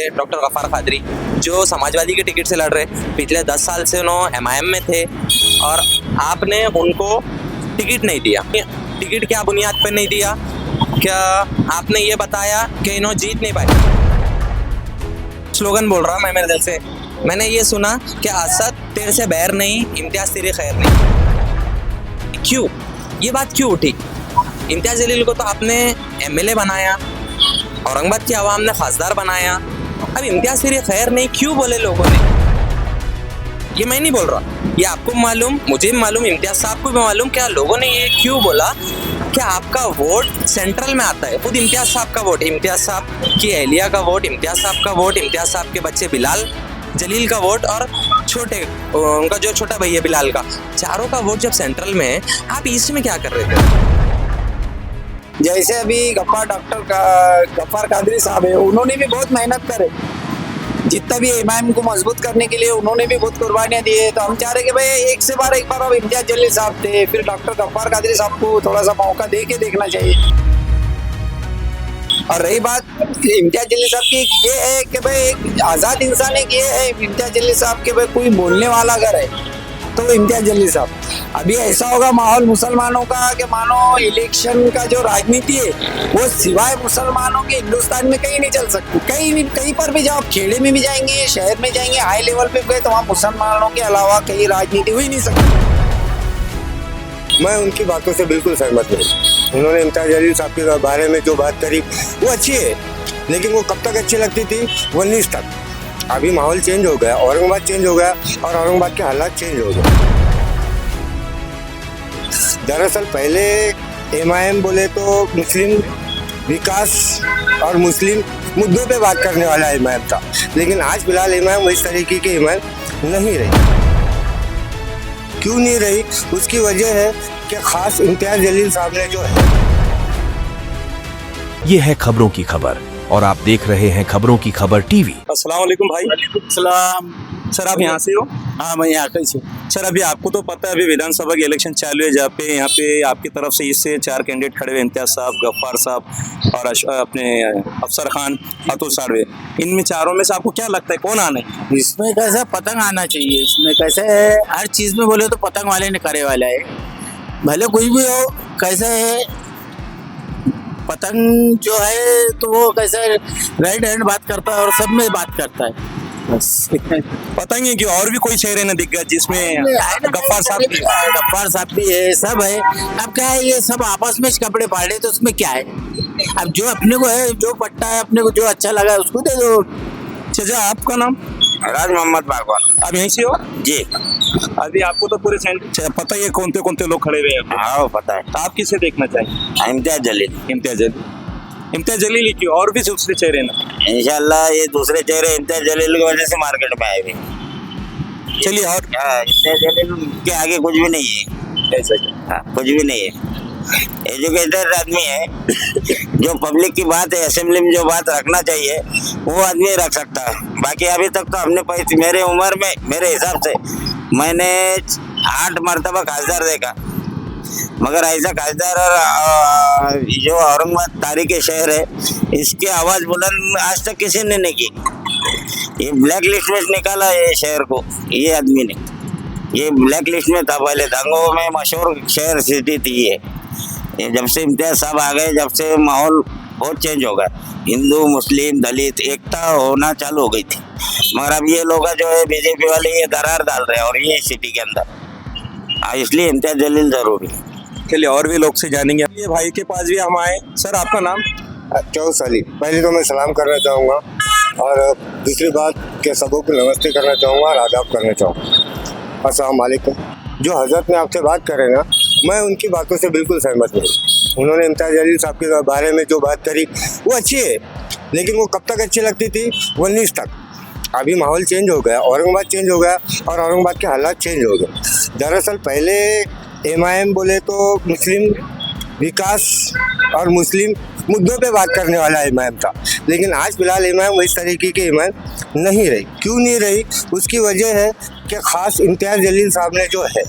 Doctor Gaffar Qadri जो समाजवादी के ticket से लड़ रहे, पिछले 10 साल से उन्होंने एमआईएम में थे और आपने उनको टिकट नहीं दिया। टिकट क्या बुनियाद पर नहीं दिया? क्या आपने ये बताया कि इन्होंने जीत नहीं पाए? स्लोगन बोल रहा मैं मेरे दिल से। मैंने ये सुना कि असद तेरे से बैर नहीं, इम्तियाज़ तेरी खैर नहीं। क्यों ये बात क्यों उठी? इम्तियाज़ जलील को तो आपने एमएलए बनाया, औरंगाबाद की आवाम ने खासदार बनाया, अब इम्तियाज़ तेरी खैर नहीं क्यों बोले लोगों ने? ये मैं नहीं बोल रहा, ये आपको मालूम, मुझे भी मालूम, इम्तियाज़ साहब को भी मालूम क्या लोगों ने ये क्यों बोला। क्या आपका वोट सेंट्रल में आता है, खुद इम्तियाज़ साहब का वोट, इम्तियाज़ साहब की अहलिया का वोट, इम्तियाज़ साहब का वोट, इम्तियाज़ साहब के बच्चे बिलाल जलील का वोट और छोटे उनका जो छोटा भैया बिलाल का, चारों का वोट जब सेंट्रल में है, आप ईस्ट में क्या कर रहे थे? जैसे अभी गफ्फार कादरी साहब है, उन्होंने भी बहुत मेहनत करे, जितना भी एमआईएम को मजबूत करने के लिए उन्होंने भी बहुत कुर्बानियां दी है। तो हम चाह रहे कि भाई एक से बार अब इम्तियाज़ जलील साहब थे, फिर डॉक्टर गफ्फार कादरी साहब को थोड़ा सा मौका दे के देखना चाहिए। और रही बात इम्तियाज़ जलील साहब की, ये है कि भाई एक आज़ाद इंसान है, ये है इम्तियाज़ जलील साहब के भाई कोई बोलने वाला अगर है तो इम्तियाज़ जलील साहब। अभी ऐसा होगा माहौल मुसलमानों का कि मानो इलेक्शन का जो राजनीति है वो सिवाय मुसलमानों के हिंदुस्तान में कहीं नहीं चल सकती। कहीं पर भी जाओ, खेड़े में भी जाएंगे, शहर में जाएंगे, हाई लेवल पे गए तो वहाँ मुसलमानों के अलावा कहीं राजनीति हो ही नहीं सकती। मैं उनकी बातों से बिल्कुल सहमत नहीं। उन्होंने इम्तियाज़ जलील साहब के बारे में जो बात करी वो अच्छी है, लेकिन वो कब तक अच्छी लगती थी? 19 तक। अभी माहौल चेंज हो गया, औरंगाबाद चेंज हो गया और औरंगाबाद के हालात चेंज हो गए। दरअसल पहले एमआईएम बोले तो मुस्लिम विकास और मुस्लिम मुद्दों पे बात करने वाला एमआईएम था, लेकिन आज फिलहाल एमआईएम इस तरीके की एमआईएम नहीं रही। क्यों नहीं रही? उसकी वजह है कि खास इम्तियाज़ जलील साहब ने जो है। ये है खबरों की खबर और आप देख रहे हैं खबरों की खबर टीवी। अस्सलाम वालेकुम भाई। सलाम। सर आप यहाँ से हो? हाँ, मैं यहाँ का ही। सर अभी आपको तो पता है अभी विधानसभा के इलेक्शन चालू है, जहाँ पे यहाँ पे आपकी तरफ से इससे 4 कैंडिडेट खड़े हुए, इम्तियाज़ साहब, गफ्फार साहब और अपने अफसर खान, अतुल साड़वे। इनमें चारों में से आपको क्या लगता है कौन आने? इसमें कैसा पतंग आना चाहिए, इसमें कैसे है हर चीज में बोले तो पतंग वाले ने करे वाला है, भले कुछ भी हो। कैसे है पतंग जो है तो वो कैसे राइट हैंड बात करता है और सब में बात करता है, बस पतंग है कि और भी कोई चेहरे न दिग्गज जिसमें गफ्फार साहब भी है, सब है। अब क्या है, ये सब आपस में कपड़े फाड़े तो उसमें क्या है? अब जो अपने को है, जो पट्टा है, अपने को जो अच्छा लगा है उसको दे दो। चाचा आपका नाम? राज मोहम्मद बागवान। आप यहीं से हो? जी अभी आपको तो पूरे पता ही है कौन कौन लोग खड़े हुए हैं। हाँ पता है। तो आप किसे देखना चाहिए? इम्तियाज़ जलील। इम्तियाज़ जलील ही क्यों, और भी दूसरे चेहरे ना? इंशाल्लाह ये दूसरे चेहरे इम्तियाज़ जलील की वजह से मार्केट में आए भी। चलिए और इम्तियाज़ जलील के आगे कुछ भी नहीं है। ऐसा क्या? हाँ, कुछ भी नहीं है। एजुकेटेड आदमी है, जो पब्लिक की बात है, असेंबली में जो बात रखना चाहिए वो आदमी रख सकता है। बाकी अभी तक तो हमने मेरे उम्र में, मेरे हिसाब से मैंने 8 मरतबा खासदार देखा, मगर ऐसा खासदार और जो औरंगाबाद तारीखी शहर है इसकी आवाज़ बुलंद आज तक किसी ने नहीं की। ये ब्लैक लिस्ट में निकाला है ये शहर को, ये आदमी ने। ये ब्लैक लिस्ट में था पहले, दंगों में मशहूर शहर सिटी थी ये जब से इम्तियाज़ साहब आ गए, जब से माहौल बहुत चेंज हो गया। हिंदू मुस्लिम दलित एकता होना चालू हो गई थी, मगर अब ये लोग जो है बीजेपी वाले ये दरार डाल रहे हैं और ये सिटी के अंदर, इसलिए इम्तियाज़ जलील जरूरी है। चलिए और भी लोग से जानेंगे। ये भाई के पास भी हम आए। सर आपका नाम? चौस अली। पहले तो मैं सलाम करना चाहूँगा और दूसरी बात के सबों को नमस्ते करना चाहूँगा और आदाब करना चाहूँगा। अस्सलाम वालेकुम। जो हजरत ने आपसे बात करे ना, मैं उनकी बातों से बिल्कुल सहमत नहीं। उन्होंने इम्तियाज़ जलील साहब के बारे में जो बात करी वो अच्छी है, लेकिन वो कब तक अच्छी लगती थी? 19 तक। अभी माहौल चेंज हो गया, औरंगाबाद चेंज हो गया और औरंगाबाद के हालात चेंज हो गए। दरअसल पहले एमआईएम बोले तो मुस्लिम विकास और मुस्लिम मुद्दों पे बात करने वाला एमआईएम था, लेकिन आज फिलहाल एमआईएम इस तरीके की एमआईएम नहीं रही। क्यों नहीं रही? उसकी वजह है कि खास इम्तियाज़ जलील साहब ने जो है,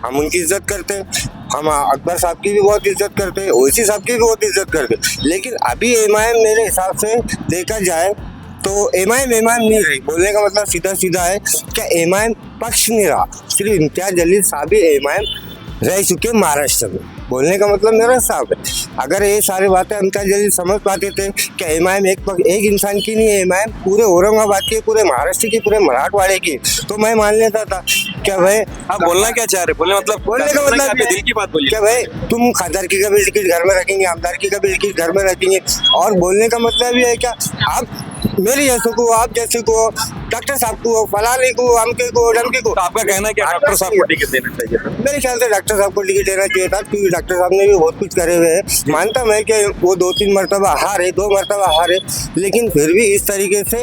हम उनकी इज्जत करते हैं, हम अकबर साहब की भी बहुत इज्जत करते हैं, ओवैसी साहब की भी बहुत इज्जत करते हैं, लेकिन अभी एमआईएम मेरे हिसाब से देखा जाए तो एमआईएम नहीं रही। बोलने का मतलब सीधा सीधा है कि एमआईएम पक्ष नहीं रहा, सिर्फ इम्तियाज जलील साहब ही एमआईएम रह चुके महाराष्ट्र में। बोलने का मतलब मेरा साहब है, अगर ये सारी बातें इम्तियाज जलील समझ पाते थे कि एमआईएम एक इंसान की नहीं है, एमआईएम पूरे औरंगाबाद की, पूरे महाराष्ट्र की, पूरे मराठवाड़े की, तो मैं मान लेता था क्या भाई आप बोलना क्या चाह रहे, बोलने का मतलब ये दिल की बात बोलिए। क्या भाई तुम खासदारकी का भी टिकट घर में रखेंगे, आमदारकी का भी टिकट घर में रखेंगे, और बोलने का मतलब ये है क्या आप मेरे जैसे को, आप जैसे को, डॉक्टर साहब को, फलाने को, अमके को, डमके को। तो आपका कहना है कि डॉक्टर साहब को टिकट देना चाहिए था? मेरे ख्याल से डॉक्टर साहब को टिकट देना चाहिए था, क्योंकि डॉक्टर साहब ने भी बहुत कुछ करे हुए हैं। मानता मैं कि वो 2-3 मरतबा हारे, 2 मरतबा हारे, लेकिन फिर भी इस तरीके से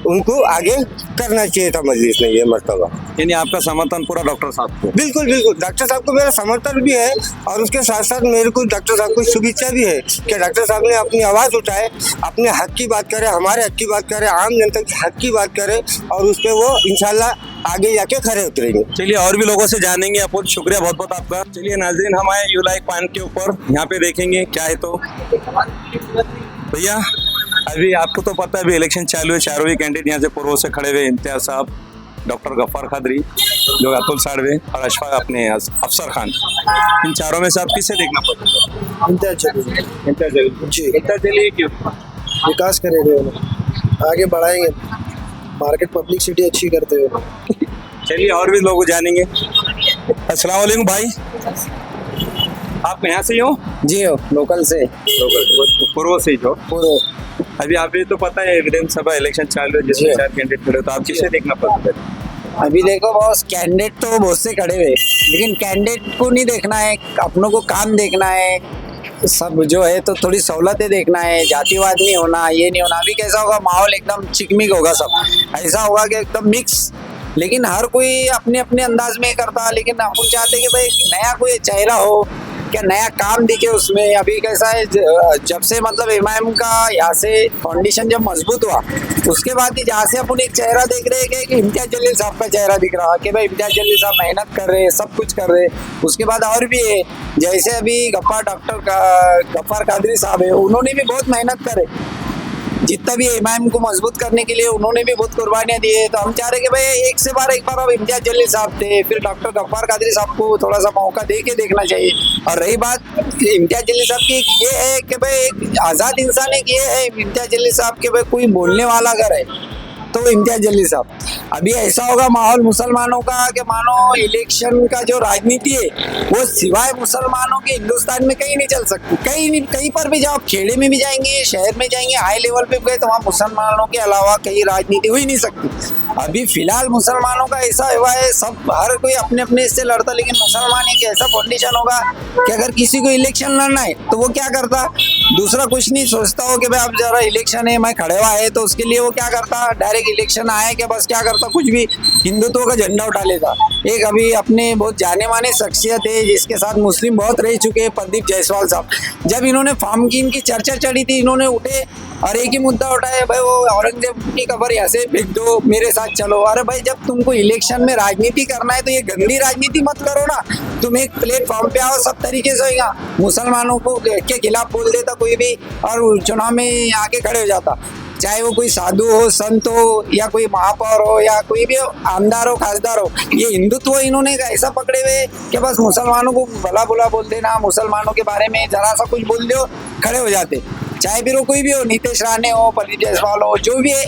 उनको आगे करना चाहिए था मजलिस ने ये मरतबा। यानी आपका समर्थन पूरा डॉक्टर साहब को? बिल्कुल बिल्कुल, डॉक्टर साहब को मेरा समर्थन भी है, और उसके साथ साथ मेरे को डॉक्टर साहब को शुभेच्छा भी है कि डॉक्टर साहब ने अपनी आवाज़ उठाए, अपने हक की बात करे, हमारे हक की बात करे, आम जनता के हक की बात करे, और उस पर वो इंशाल्लाह आगे जाके खड़े उतरेंगे। चलिए और भी लोगों से जानेंगे। बहुत शुक्रिया, बहुत बहुत आपका। चलिए नाज़रीन, हम आए यू लाइक पॉइंट के ऊपर, यहाँ पे देखेंगे क्या है। तो भैया अभी आपको तो पता है अभी इलेक्शन चालू है, चारों ही कैंडिडेट यहाँ से पूर्व से खड़े हुए, इम्तियाज साहब, डॉक्टर गफ्फार कादरी, जो अतुल साड़वे और अशफाक अपने अफसर खान, इन चारों में से आप किसे देखना पड़ेगा? इम्तियाज जलील जी, इम्तियाज जलील क्यों? विकास करेंगे, उन्हें आगे बढ़ाएंगे, मार्केट पब्लिसिटी अच्छी करते हुए। चलिए और भी लोग जानेंगे। अस्सलाम वालेकुम भाई, आप यहाँ से ही हो? जी हो, लोकल से, पूर्व से ही हो? पूर्व। अभी आप ये तो पता है विधानसभा इलेक्शन चालू है, जिसमें जी। 4 कैंडिडेट खड़े, तो आप किसे देखना पसंद है? अभी देखो बॉस, कैंडिडेट तो बहुत से खड़े हुए, लेकिन कैंडिडेट को नहीं देखना है, अपनों को काम देखना है, सब जो है तो थोड़ी सहूलतें देखना है, जातिवाद नहीं होना, ये नहीं होना। अभी कैसा होगा, माहौल एकदम चिकमिक होगा, सब ऐसा होगा कि एकदम मिक्स, लेकिन हर कोई अपने अपने अंदाज में करता, लेकिन अपन चाहते कि भाई नया कोई चेहरा हो, क्या नया काम दिखे उसमें। अभी कैसा है, जब से मतलब एमआईएम का यहाँ से फाउंडेशन जब मजबूत हुआ, उसके बाद ही जहाँ से अपन एक चेहरा देख रहे हैं कि इम्तियाज जलील साहब का चेहरा दिख रहा है कि भाई इम्तियाज जलील साहब मेहनत कर रहे हैं, सब कुछ कर रहे हैं। उसके बाद और भी है, जैसे अभी गफ्फार कादरी साहब है, उन्होंने भी बहुत मेहनत करे, जितना भी एमआईएम को मजबूत करने के लिए उन्होंने भी बहुत कुर्बानियां दी है। तो हम चाह रहे कि भाई एक बार अब इम्तियाज जलील साहब थे, फिर डॉक्टर गफ्फार कादरी साहब को थोड़ा सा मौका दे के देखना चाहिए। और रही बात इम्तियाज जलील साहब की, ये है कि भाई एक आज़ाद इंसान है, ये है इम्तियाज जलील साहब के भाई कोई बोलने वाला अगर है तो इम्तियाज जलील साहब। अभी ऐसा होगा माहौल मुसलमानों का कि मानो इलेक्शन का जो राजनीति है वो सिवाय मुसलमानों के हिंदुस्तान में कहीं नहीं चल सकती, कहीं पर भी जाओ, खेड़े में भी जाएंगे, शहर में जाएंगे, हाई लेवल पे गए तो वहाँ मुसलमानों के अलावा कहीं राजनीति हो ही नहीं सकती। अभी फिलहाल मुसलमानों का ऐसा हुआ है, सब हर कोई अपने अपने से लड़ता, लेकिन मुसलमान एक ऐसा कंडीशन होगा कि अगर किसी को इलेक्शन लड़ना है तो वो क्या करता, दूसरा कुछ नहीं सोचता हो कि भाई अब जरा इलेक्शन है, मैं खड़े हुआ है, तो उसके लिए वो क्या करता, डायरेक्ट इलेक्शन आया कि बस क्या करता, कुछ भी हिंदुत्व का झंडा उठा लेता। एक अभी अपने बहुत जाने माने शख्सियत है जिसके साथ मुस्लिम बहुत रह चुके हैं, प्रदीप जायसवाल साहब, जब इन्होंने फार्म की इनकी चर्चा चढ़ी थी, इन्होंने उठे और एक ही मुद्दा उठाया, भाई वो औरंगजेब की कब्र यहाँ से फेंक दो, मेरे साथ चलो। अरे भाई जब तुमको इलेक्शन में राजनीति करना है तो ये गंदी राजनीति मत करो ना, तुम एक प्लेटफॉर्म पे आओ, सब तरीके से होगा, मुसलमानों को के खिलाफ बोल देता कोई भी और चुनाव में आके खड़े हो जाता, चाहे वो कोई साधु हो, संत हो, या कोई महापौर हो, या कोई भी आमदार हो, खासदार हो। ये हिंदुत्व इन्होंने ऐसा पकड़े हुए कि बस मुसलमानों को भला बुला बोल देना, मुसलमानों के बारे में जरा सा कुछ बोल दो खड़े हो जाते, चाहे फिर वो कोई भी हो, नीतीश राणे हो, प्रदीप जायसवाल हो, जो भी है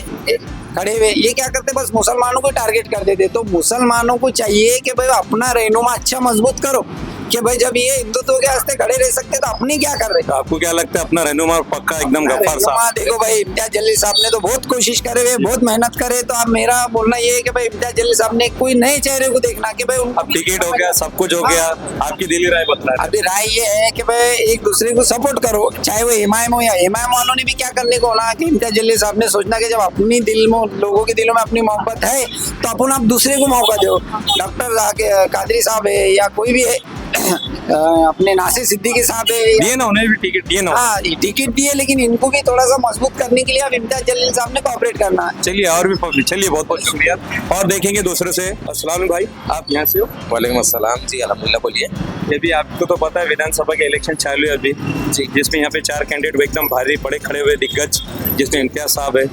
खड़े हुए, ये क्या करते बस मुसलमानों को टारगेट कर देते। तो मुसलमानों को चाहिए कि भाई अपना रहनुमा अच्छा मजबूत करो, कि भाई जब ये हिंदुत्व के वास्ते खड़े रह सकते तो अपनी क्या कर रहे। तो आपको क्या लगता है अपना रहनुमा पक्का एकदम गफ्फार साहब? देखो भाई इम्तियाज जलील साहब ने तो बहुत कोशिश करे हुए, बहुत मेहनत करे, तो अब मेरा बोलना ये है कि भाई इम्तियाज जलील साहब ने कोई नए चेहरे को देखना कि भाई अब टिकट हो गया, सब कुछ हो गया, आपकी दिली राय बतला है। अभी राय ये है कि भाई एक दूसरे को सपोर्ट करो, चाहे वो एमआईएम हो या एमआईएम वालों ने भी क्या करने को होना कि इम्तियाज जलील साहब ने सोचना कि जब अपनी दिल में, लोगों के दिलों में अपनी मोहब्बत है तो अपन आप दूसरे को मौका दो। डॉक्टर कादरी साहब है या कोई भी है, अपने नासिर सिद्दीकी साहब है, दिए ना उन्हें भी टिकट दिए ना। हाँ टिकट दिए, लेकिन इनको भी थोड़ा सा मजबूत करने के लिए अब इम्तियाज जलील साहब ने कोऑपरेट करना है। चलिए और भी पब्लिक, चलिए बहुत बहुत शुक्रिया और देखेंगे दूसरे से। अस्सलाम भाई, आप यहाँ से हो? वालेकुम अस्सलाम जी, अल्हम्दुलिल्लाह, बोलिए। ये भी आपको तो पता है विधानसभा के इलेक्शन चालू है अभी, जिसमें यहाँ पे 4 कैंडिडेट एकदम भारी पड़े खड़े हुए दिग्गज, जिसमें इम्तियाज साहब है,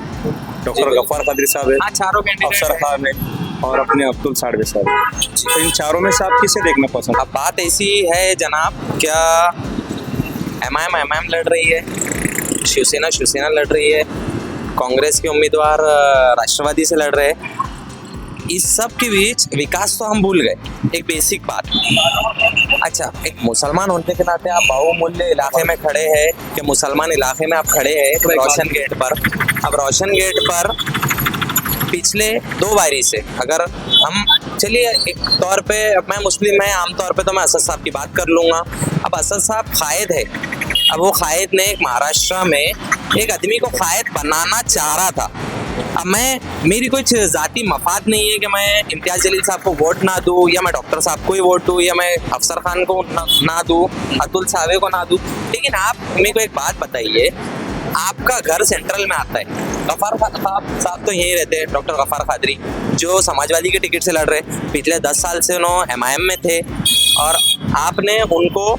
डॉक्टर गफ्फार कादरी साहब है, हाँ चारों अफसर कैंडिडेट खान है और अपने अब्दुल साड़वे साहब है। तो इन चारों में से आप किसे देखना पसंद? अब बात ऐसी है जनाब, क्या एमआईएम लड़ रही है, शिवसेना लड़ रही है, कांग्रेस के उम्मीदवार राष्ट्रवादी से लड़ रहे हैं। इस सब के बीच विकास तो हम भूल गए, एक बेसिक बात। अच्छा, एक मुसलमान होने के नाते आप बहुमूल्य इलाके में खड़े हैं कि मुसलमान इलाके में आप खड़े हैं रोशन गेट पर। अब रोशन गेट पर पिछले 2 बारी से अगर हम चलिए एक तौर पे, मैं मुस्लिम है आम तौर पे तो मैं असद साहब की बात कर लूँगा। अब असद साहब कायद है, अब वो कायद ने एक महाराष्ट्र में एक आदमी को कायद बनाना चाह रहा था। अब मेरी कुछ ज़ाती मफाद नहीं है कि मैं इम्तियाज़ जलील साहब को वोट ना दूँ या मैं डॉक्टर साहब को ही वोट दूँ या मैं अफसर खान को ना दूँ, अतुल सावे को ना दूँ। लेकिन आप मेरे को एक बात बताइए, आपका घर सेंट्रल में आता है, गफ्फार साहब तो यहीं रहते हैं, डॉक्टर गफ्फार कादरी जो समाजवादी के टिकट से लड़ रहे, पिछले 10 साल से उन्होंने एमआईएम में थे और आपने उनको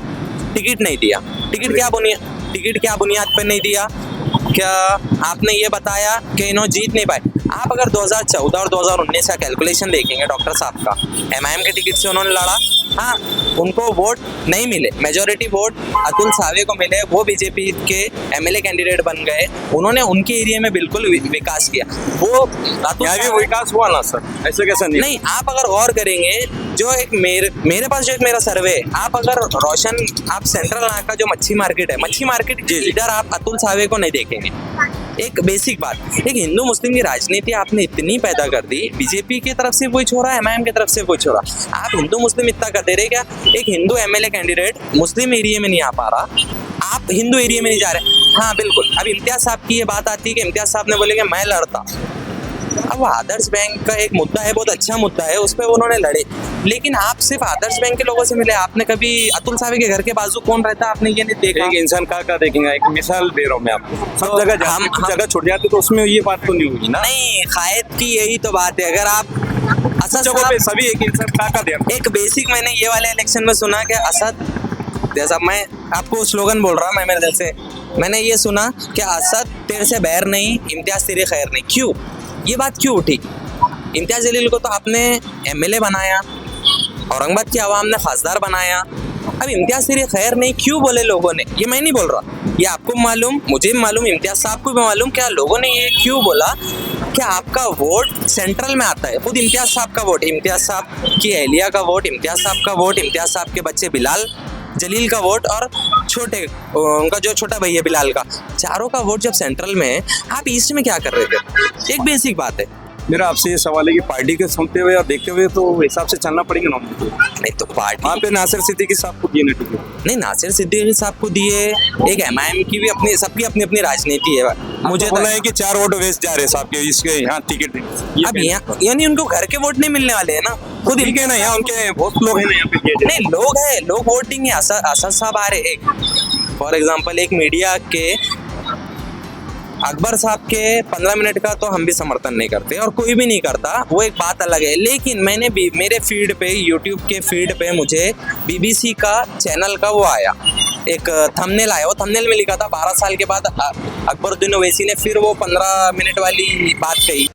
टिकट नहीं दिया। टिकट क्या बुनियाद पर नहीं दिया? क्या आपने ये बताया कि इन्होंने जीत नहीं पाए? आप अगर 2014 और 2019 का कैलकुलेशन देखेंगे डॉक्टर साहब का, एमआईएम के टिकट से उन्होंने लड़ा, हाँ उनको वोट नहीं मिले, मेजॉरिटी वोट अतुल सावे को मिले, वो बीजेपी के एमएलए कैंडिडेट बन गए, उन्होंने उनके एरिया में बिल्कुल विकास किया। वो यहाँ भी विकास हुआ ना सर, ऐसे कैसे नहीं, आप अगर गौर करेंगे, जो एक मेरे पास जो एक मेरा सर्वे है, आप अगर रोशन आप सेंट्रल का जो मच्छी मार्केट लीडर आप अतुल सावे को नहीं देखेंगे। एक बेसिक बात, एक हिंदू मुस्लिम की राजनीति आपने इतनी पैदा कर दी, बीजेपी की तरफ से कोई छोड़ा, एमआईएम की तरफ से कोई छोड़ा, आप हिंदू मुस्लिम इतना कर दे रहे क्या? एक हिंदू एमएलए कैंडिडेट मुस्लिम एरिया में नहीं आ पा रहा, आप हिंदू एरिया में नहीं जा रहे। हाँ बिल्कुल, अब इम्तियाज साहब की ये बात आती है कि इम्तियाज साहब ने बोले कि मैं लड़ता। अब आदर्श बैंक का एक मुद्दा है, बहुत अच्छा मुद्दा है, उस पर उन्होंने लड़े, लेकिन आप सिर्फ आदर्श बैंक के लोगों से मिले, आपने कभी अतुल सावे के घर के बाजू कौन रहता आपने ये नहीं देखा? एक इंसान का देखेंगे, एक मिसाल दे रहा हूँ मैं आपको, सब तो जगह हम जगह छुट जाते तो उसमें ये बात तो नहीं होगी ना। नहीं, कायद की यही तो बात है। अगर आप असद जगहों पे सभी एक इंसान का दे, एक बेसिक मैंने ये वाले इलेक्शन में सुना कि असद, जैसा मैं आपको स्लोगन बोल रहा हूँ, मैं मेरे दिल से मैंने ये सुना कि असद तेरे से बैर नहीं, इम्तियाज तेरे खैर नहीं। क्यों ये बात क्यों उठी? इम्तियाज जलील को तो आपने एमएलए बनाया, औरंगाबाद की आवाम ने खासदार बनाया, अब इम्तियाज तेरे खैर नहीं क्यों बोले लोगों ने? ये मैं नहीं बोल रहा, ये आपको मालूम, मुझे भी मालूम, इम्तियाज साहब को भी मालूम, क्या लोगों ने ये क्यों बोला कि आपका वोट सेंट्रल में आता है। खुद इम्तियाज साहब का वोट, इम्तियाज साहब की अहलिया का वोट, इम्तियाज साहब का वोट, इम्तियाज साहब के बच्चे बिलाल जलील का वोट और उनका जो छोटा भैया बिलाल का, चारों का वोट जब सेंट्रल में है, आप ईस्ट में क्या कर रहे थे? एक बेसिक बात है। मेरा आपसे ये सवाल है कि पार्टी के सुनते हुए और देखते हुए तो हिसाब से चलना पड़ेगा ना। नहीं तो पार्टी वहाँ पे नासिर सिद्दीकी साहब को दिए ना टिकट, नहीं, नासिर सिद्दीकी साहब को दिए, एक एमआईएम की भी अपनी, सबकी अपनी अपनी राजनीति है। मुझे बोला है कि 4 वोट वेस्ट जा रहे हैं साहब के इसके यहाँ टिकट। अब यहाँ यानी उनको घर के वोट नहीं मिलने वाले हैं ना, खुद ठीक है ना, यहाँ उनके बहुत लोग हैं ना यहाँ पे। नहीं, लोग हैं, लोग वोटिंग है। असद साहब आ रहे, एक फॉर एग्जांपल एक मीडिया के अकबर साहब के 15 मिनट का तो हम भी समर्थन नहीं करते और कोई भी नहीं करता, वो एक बात अलग है। लेकिन मैंने भी मेरे फीड पे, यूट्यूब के फीड पे मुझे बीबीसी का चैनल का वो आया, एक थंबनेल आया, वो थंबनेल में लिखा था 12 साल के बाद अकबरुद्दीन ओवैसी ने फिर वो 15 मिनट वाली बात कही